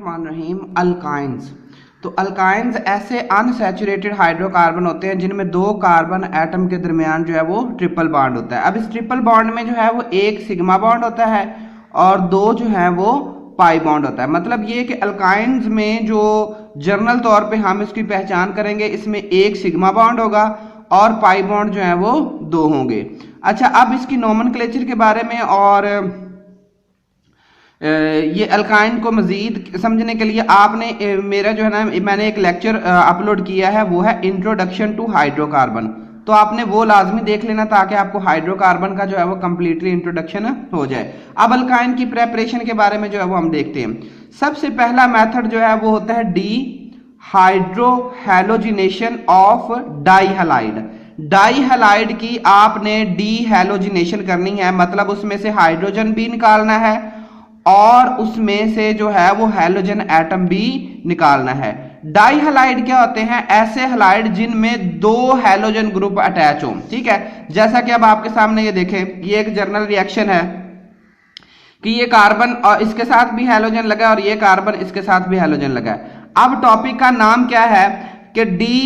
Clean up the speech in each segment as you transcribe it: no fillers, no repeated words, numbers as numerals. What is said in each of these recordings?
बिस्मिल्लाहिर्रहमानिर्रहीम। अल्काइंस। तो अल्काइंस ऐसे अनसैचुरेटेड हाइड्रोकार्बन होते हैं जिनमें दो कार्बन एटम के दरमियान जो है वो ट्रिपल बॉन्ड होता है। अब इस ट्रिपल बॉन्ड में जो है वो एक सिग्मा बॉन्ड होता है और दो जो है वो पाई बॉन्ड होता है। मतलब ये कि अल्काइंस में जो जनरल तौर पे हम इसकी पहचान करेंगे, इसमें एक सिग्मा बॉन्ड होगा और पाई बॉन्ड जो है वो दो होंगे। अच्छा, अब इसकी नोमेनक्लेचर के बारे में और ये अल्काइन को मजीद समझने के लिए आपने मेरा जो है ना, मैंने एक लेक्चर अपलोड किया है, वो है इंट्रोडक्शन टू हाइड्रोकार्बन। तो आपने वो लाजमी देख लेना ताकि आपको हाइड्रोकार्बन का जो है वो कंप्लीटली इंट्रोडक्शन हो जाए। अब अल्काइन की प्रेपरेशन के बारे में जो है वो हम देखते हैं। सबसे पहला मेथड जो है वो होता है डी हाइड्रोहेलोजिनेशन ऑफ डाईहैलाइड। डाईहैलाइड की आपने डी हैलोजिनेशन करनी है, मतलब उसमें से हाइड्रोजन भी निकालना है और उसमें से जो है वो हैलोजन एटम भी निकालना है। डाईहैलाइड क्या होते हैं? ऐसे हैलाइड जिनमें दो हैलोजन ग्रुप अटैच हो। ठीक है, जैसा कि अब आपके सामने ये देखें, ये एक जनरल रिएक्शन है कि ये कार्बन और इसके साथ भी हैलोजन लगा है और ये कार्बन इसके साथ भी हैलोजन लगा है। अब टॉपिक का नाम क्या है कि डी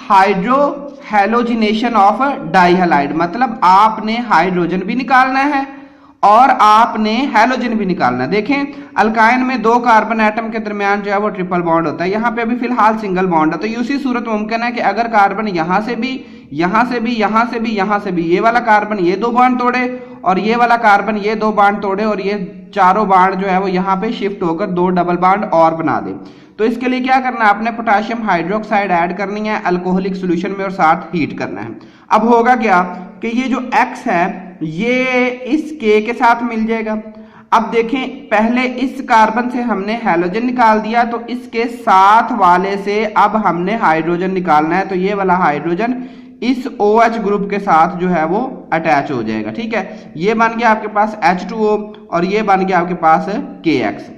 हाइड्रो हैलोजिनेशन ऑफ डाईहैलाइड। मतलब आपने हाइड्रोजन भी निकालना है और आपने हैलोजन भी निकालना है। देखें, अल्काइन में दो कार्बन एटम के दरमियान जो है वो ट्रिपल बॉन्ड होता है। यहाँ पे अभी फिलहाल सिंगल बॉन्ड है, तो उसी सूरत मुमकिन है कि अगर कार्बन यहाँ से भी, यहाँ से भी, यहाँ से भी, यहाँ से भी, ये वाला कार्बन ये दो बॉन्ड तोड़े और ये वाला कार्बन ये दो बॉन्ड तोड़े और ये चारों बॉन्ड जो है वो यहाँ पे शिफ्ट होकर दो डबल बॉन्ड और बना दे। तो इसके लिए क्या करना है? आपने पोटेशियम हाइड्रोक्साइड ऐड करनी है अल्कोहलिक सॉल्यूशन में और साथ हीट करना है। अब होगा क्या कि ये जो X है ये इस K के साथ मिल जाएगा। अब देखें, पहले इस कार्बन से हमने हैलोजन निकाल दिया, तो इसके साथ वाले से अब हमने हाइड्रोजन निकालना है। तो ये वाला हाइड्रोजन इस OH ग्रुप के साथ जो है वो अटैच हो जाएगा। ठीक है, ये बन गया आपके पास H2O और ये बन गया आपके पास KX।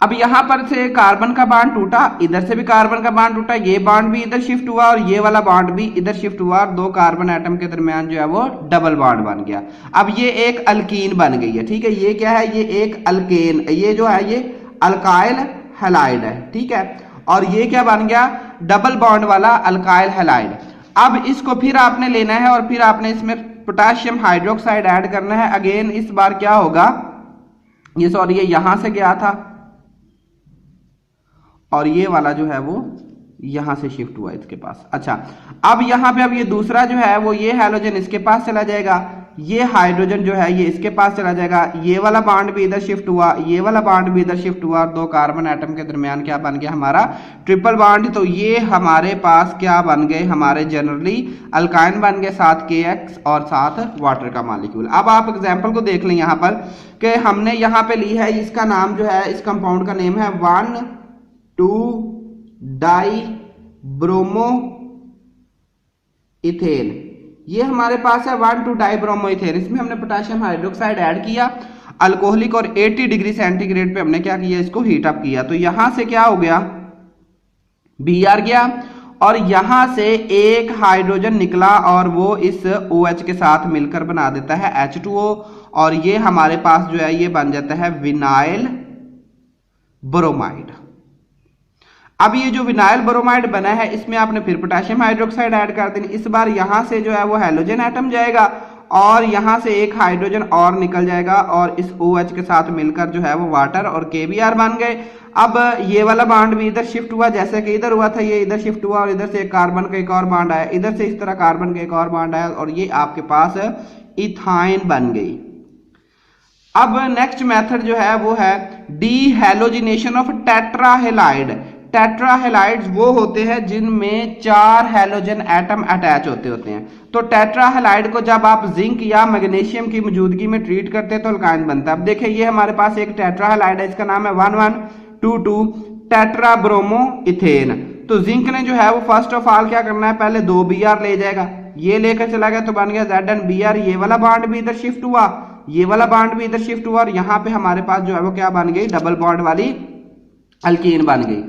अब यहां पर से कार्बन का बॉन्ड टूटा, इधर से भी कार्बन का बॉन्ड टूटा, ये बॉन्ड भी इधर शिफ्ट हुआ और ये वाला बॉन्ड भी इधर शिफ्ट हुआ और दो कार्बन एटम के दरमियान जो है वो डबल बॉन्ड बन गया। अब ये एक अल्कीन बन गई है। ठीक है, ये क्या है? ये एक अल्केन, ये जो है ये अल्काइल हैलाइड है। ठीक है, और ये क्या बन गया? डबल बॉन्ड वाला अल्काइल हैलाइड। अब इसको फिर आपने लेना है और फिर आपने इसमें पोटेशियम हाइड्रोक्साइड ऐड करना है। अगेन इस बार क्या होगा, ये सॉरी ये यहां से गया था और ये वाला जो है वो यहां से शिफ्ट हुआ इसके पास। अच्छा, अब यहां पे अब ये दूसरा जो है वो ये हैलोजन इसके पास चला जाएगा, ये हाइड्रोजन जो है ये इसके पास चला जाएगा, ये वाला बॉन्ड भी इधर शिफ्ट हुआ, ये वाला बॉन्ड भी इधर शिफ्ट हुआ और दो कार्बन एटम के दरमियान क्या बन गया? हमारा ट्रिपल बॉन्ड। तो ये हमारे पास क्या बन गए? हमारे जनरली अल्काइन बन गए, साथ KX और साथ वाटर का मॉलिक्यूल। अब आप एग्जाम्पल को देख लें यहाँ पर कि हमने यहाँ पे ली है, इसका नाम जो है, इस कंपाउंड का नेम है 1,2 डाई ब्रोमो इथेन। ये हमारे पास है 1,2 डाई ब्रोमो इथेन। इसमें हमने पोटेशियम हाइड्रोक्साइड ऐड किया अल्कोहलिक और 80 डिग्री सेंटीग्रेड पे हमने क्या किया? इसको हीट अप किया। तो यहां से क्या हो गया? Br गया और यहां से एक हाइड्रोजन निकला और वो इस OH के साथ मिलकर बना देता है H2O और ये हमारे पास जो है ये बन जाता है विनाइल ब्रोमाइड। अब ये जो विनाइल ब्रोमाइड बना है इसमें आपने फिर पोटेशियम हाइड्रोक्साइड ऐड कर देनी। इस बार यहां से जो है वो हैलोजन एटम जाएगा और यहां से एक हाइड्रोजन और निकल जाएगा और इस OH के साथ मिलकर जो है वो वाटर और KBr बन गए। अब ये वाला बॉन्ड भी इधर शिफ्ट हुआ, जैसे कि इधर हुआ था ये इधर शिफ्ट हुआ और इधर से एक कार्बन का एक और बॉन्ड आया, इधर से इस तरह कार्बन का एक और बॉन्ड आया और ये आपके पास इथाइन बन गई। अब नेक्स्ट मेथड जो है वो है डी हैलोजिनेशन ऑफ टेट्राहेलाइड। टेट्राहेलाइड्स वो होते हैं जिनमें 4 हैलोजन एटम अटैच होते हैं। तो टेट्राहेलाइड को जब आप जिंक या मैग्नीशियम की मौजूदगी में ट्रीट करते हैं तो अल्काइन बनता है। अब देखिए, ये हमारे पास एक टेट्राहेलाइड है, इसका नाम है 1122 टेट्रा ब्रोमो इथेन। तो जिंक ने जो है वो फर्स्ट ऑफ ऑल क्या करना है? पहले 2 Br ले जाएगा, ये लेकर चला गया तो बन गया ZnBr। ये वाला बॉन्ड भी इधर शिफ्ट हुआ, ये वाला बॉन्ड भी इधर शिफ्ट हुआ और यहाँ पे हमारे पास जो है वो क्या बन गई? डबल बॉन्ड वाली अल्कीन बन गई।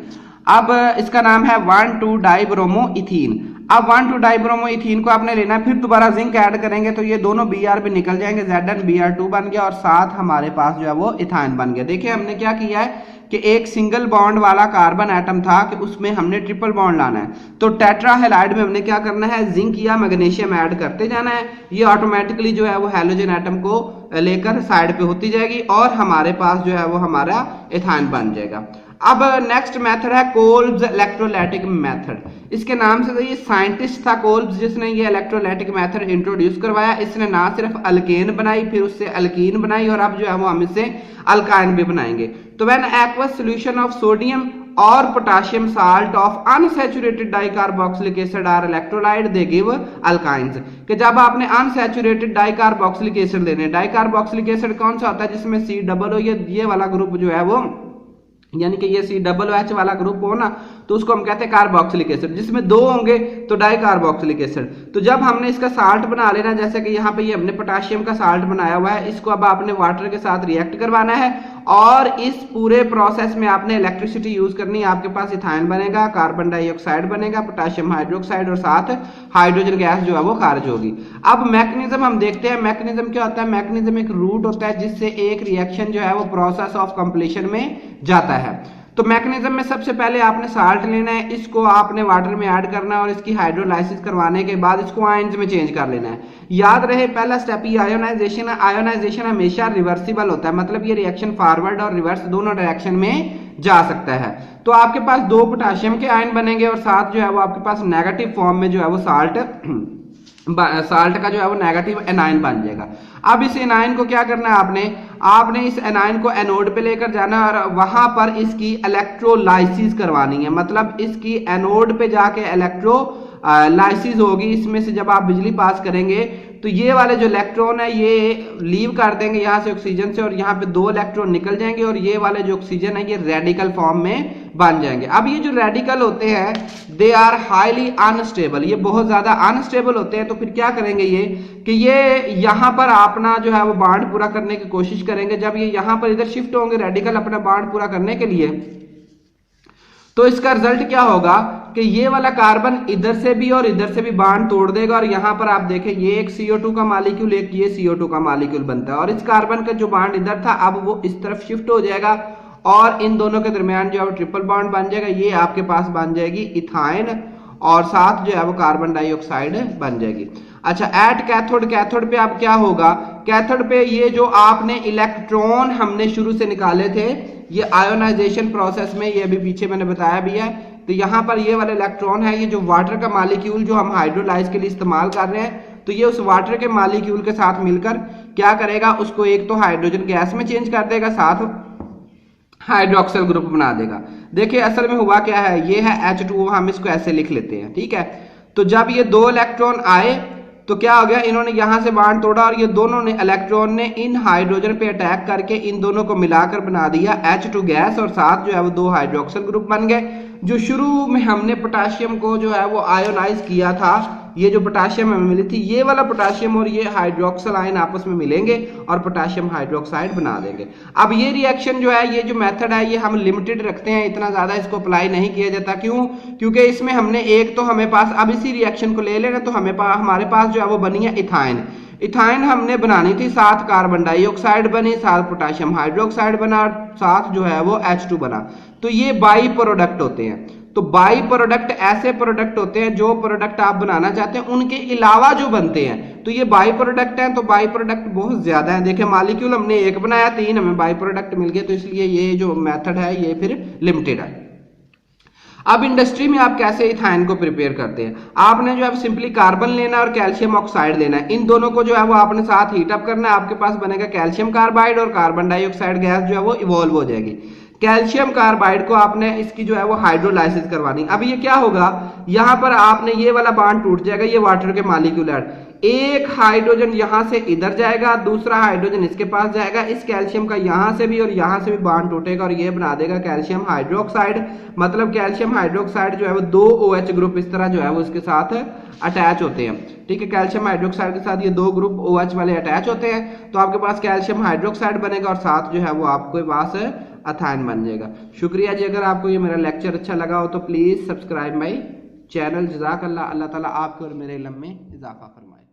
अब इसका नाम है 1,2 डाई ब्रोमो इथीन। अब 1,2-डाइब्रोमोइथीन को आपने लेना है, फिर दोबारा जिंक ऐड करेंगे तो ये दोनों Br भी निकल जाएंगे, Zn Br2 बन गया और साथ हमारे पास जो है वो इथाइन बन गया। देखिए हमने क्या किया है कि एक सिंगल बॉन्ड वाला कार्बन एटम था कि उसमें हमने ट्रिपल बॉन्ड लाना है, तो टेट्रा हैलाइड में हमने क्या करना है, जिंक या मैग्नीशियम ऐड करते जाना है, ये ऑटोमेटिकली जो है वो हैलोजन एटम को लेकर साइड पे होती जाएगी और हमारे पास जो है वो हमारा इथाइन बन जाएगा। अब नेक्स्ट मेथड है कोल्ब्स इलेक्ट्रोलाइटिक मेथड। इसके नाम से तो ये साइंटिस्ट था कोल्ब्स जिसने ये इलेक्ट्रोलाइटिक मेथड इंट्रोड्यूस करवाया। इसने ना सिर्फ अल्केन बनाई, फिर उससे अल्कीन बनाई और अब जो है वो हम इससे अल्काइन भी बनाएंगे। तो when aqueous solution of sodium और potassium salt of unsaturated dicarboxylic acid are electrolyte they give alkynes. कि जब आपने अनसैचुरेटेड डाइकार्बोक्सिलिक एसिड लेने, डाइकार्बोक्सिलिक एसिड कौन सा होता है जिसमें C डबल हो, ये वाला ग्रुप जो है वो, यानी कि ये COOH वाला ग्रुप हो ना, तो उसको हम कहते हैं कार्बोक्सिलिक एसिड। जिसमें दो होंगे तो डाई कार्बोक्सिलिक एसिड। तो जब हमने इसका साल्ट बना लेना, जैसे कि यहाँ पे ये हमने पोटाशियम का साल्ट बनाया हुआ है, इसको अब आपने वाटर के साथ रिएक्ट करवाना है और इस पूरे प्रोसेस में आपने इलेक्ट्रिसिटी यूज करनी है। आपके पास इथाइन बनेगा, कार्बन डाइऑक्साइड बनेगा, पोटाशियम हाइड्रोक्साइड और साथ हाइड्रोजन गैस जो है वो खारिज होगी। अब मैकेनिज्म हम देखते हैं, मैकेनिज्म क्या होता है, मैकेनिज्म एक रूट होता है जिससे एक रिएक्शन जो है वो प्रोसेस ऑफ कंप्लीशन में जाता है। तो मैकेनिज्म में सबसे पहले आपने साल्ट लेना है, इसको आपने वाटर में ऐड करना है और इसकी हाइड्रोलाइसिस करवाने के बाद इसको आयंस में चेंज कर लेना है। याद रहे पहला स्टेप ये आयोनाइजेशन है। आयोनाइजेशन हमेशा रिवर्सिबल होता है, मतलब ये रिएक्शन फॉरवर्ड और रिवर्स दोनों डायरेक्शन में जा सकता है। तो आपके पास दो पोटाशियम के आयन बनेंगे और साथ जो है वो आपके पास नेगेटिव फॉर्म में जो है वो साल्ट का जो है वो नेगेटिव एनायन बन जाएगा। अब इस एनायन को क्या करना है, आपने इस एनायन को एनोड पे लेकर जाना और वहां पर इसकी इलेक्ट्रोलाइसिस करवानी है। मतलब इसकी एनोड पे जाके इलेक्ट्रोलाइसिस होगी। इसमें से जब आप बिजली पास करेंगे तो ये वाले जो इलेक्ट्रॉन है ये लीव कर देंगे यहाँ से ऑक्सीजन से और यहाँ पे दो इलेक्ट्रॉन निकल जाएंगे और ये वाले जो ऑक्सीजन है ये रेडिकल फॉर्म में बन जाएंगे। अब ये जो रेडिकल होते हैं दे आर हाईली अनस्टेबल, ये बहुत ज्यादा अनस्टेबल होते हैं। तो फिर क्या करेंगे ये कि ये यहाँ पर अपना जो है वो बॉन्ड पूरा करने की कोशिश करेंगे। जब ये यहाँ पर इधर शिफ्ट होंगे रेडिकल अपना बॉन्ड पूरा करने के लिए, तो इसका रिजल्ट क्या होगा कि ये वाला कार्बन इधर से भी और इधर से भी बॉन्ड तोड़ देगा और यहां पर आप देखें ये एक CO2 का मॉलिक्यूल, एक ये CO2 का मॉलिक्यूल बनता है और इस कार्बन का जो बॉन्ड इधर था अब वो इस तरफ शिफ्ट हो जाएगा और इन दोनों के दरमियान जो है ट्रिपल बॉन्ड बन जाएगा। ये आपके पास बन जाएगी इथाइन और साथ जो है वो कार्बन डाइऑक्साइड बन जाएगी। अच्छा, एट कैथोड, कैथोड पे अब क्या होगा, कैथोड पे ये जो आपने इलेक्ट्रॉन हमने शुरू से निकाले थे ये आयोनाइजेशन प्रोसेस में, ये अभी पीछे मैंने बताया भी है, तो यहाँ पर ये वाला इलेक्ट्रॉन है, ये जो वाटर का मॉलिक्यूल जो हम हाइड्रोलाइज के लिए इस्तेमाल कर रहे हैं, तो ये उस वाटर के मॉलिक्यूल के साथ मिलकर क्या करेगा, उसको एक तो हाइड्रोजन गैस में चेंज कर देगा, साथ हाइड्रोक्सिल ग्रुप बना देगा। देखिए असल में हुआ क्या है, ये है H2O, हम इसको ऐसे लिख लेते हैं, ठीक है। तो जब ये दो इलेक्ट्रॉन आए तो क्या हो गया, इन्होंने यहां से बॉन्ड तोड़ा और ये दोनों ने इलेक्ट्रॉन ने इन हाइड्रोजन पे अटैक करके इन दोनों को मिलाकर बना दिया H2 गैस और साथ जो है वो दो हाइड्रोक्सिल ग्रुप बन गए। जो शुरू में हमने पोटाशियम को जो है वो आयोनाइज किया था, ये जो पोटाशियम हमें मिली थी, ये वाला पोटाशियम और ये हाइड्रोक्सिल आयन आपस में मिलेंगे और पोटाशियम हाइड्रोक्साइड बना देंगे। अब ये रिएक्शन जो है, ये जो मेथड है, ये हम लिमिटेड रखते हैं, इतना ज्यादा इसको अप्लाई नहीं किया जाता। क्यों? क्योंकि इसमें हमने एक तो हमें पास, अब इसी रिएक्शन को ले लेना, तो हमारे पास जो है वो बनी है इथाइन। इथाइन हमने बनानी थी, साथ कार्बन डाइऑक्साइड बनी, साथ पोटाशियम हाइड्रोक्साइड बना, साथ जो है वो H2 बना। तो ये बाई प्रोडक्ट होते हैं। तो बाई प्रोडक्ट ऐसे प्रोडक्ट होते हैं जो प्रोडक्ट आप बनाना चाहते हैं उनके अलावा जो बनते हैं, तो ये बाई प्रोडक्ट हैं। तो बाई प्रोडक्ट बहुत ज्यादा है। देखिए मॉलिक्यूल हमने एक बनाया, 3 हमें बाई प्रोडक्ट मिल गए, तो इसलिए ये जो मेथड है ये फिर लिमिटेड है। अब इंडस्ट्री में आप कैसे इथाइन को प्रिपेयर करते हैं, आपने जो है सिंपली कार्बन लेना और कैल्शियम ऑक्साइड लेना है, इन दोनों को जो है वो आपने साथ हीट अप करना है, आपके पास बनेगा कैल्शियम कार्बाइड और कार्बन डाइऑक्साइड गैस जो है वो इवॉल्व हो जाएगी। कैल्शियम कार्बाइड को आपने इसकी जो है वो हाइड्रोलाइसिस करवानी। अब ये क्या होगा, यहां पर आपने ये वाला बॉन्ड टूट जाएगा, ये वाटर के मॉलिक्यूल है, एक हाइड्रोजन यहां से इधर जाएगा, दूसरा हाइड्रोजन इसके पास जाएगा, इस कैल्शियम का यहां से भी और यहां से भी बॉन्ड टूटेगा और ये बना देगा कैल्शियम हाइड्रोक्साइड। मतलब कैल्शियम हाइड्रोक्साइड जो है वो 2 OH ग्रुप इस तरह जो है वो इसके साथ अटैच होते हैं, ठीक है। कैल्शियम हाइड्रोक्साइड के साथ ये 2 ग्रुप OH वाले अटैच होते हैं, तो आपके पास कैल्शियम हाइड्रोक्साइड बनेगा और साथ जो है वो आपके पास इथाइन बन जाएगा। शुक्रिया जी। अगर आपको ये मेरा लेक्चर अच्छा लगा हो तो प्लीज सब्सक्राइब माई चैनल जज़ाकल्लाह। अल्लाह ताला आपके और मेरे इल्म में इजाफा फरमाए।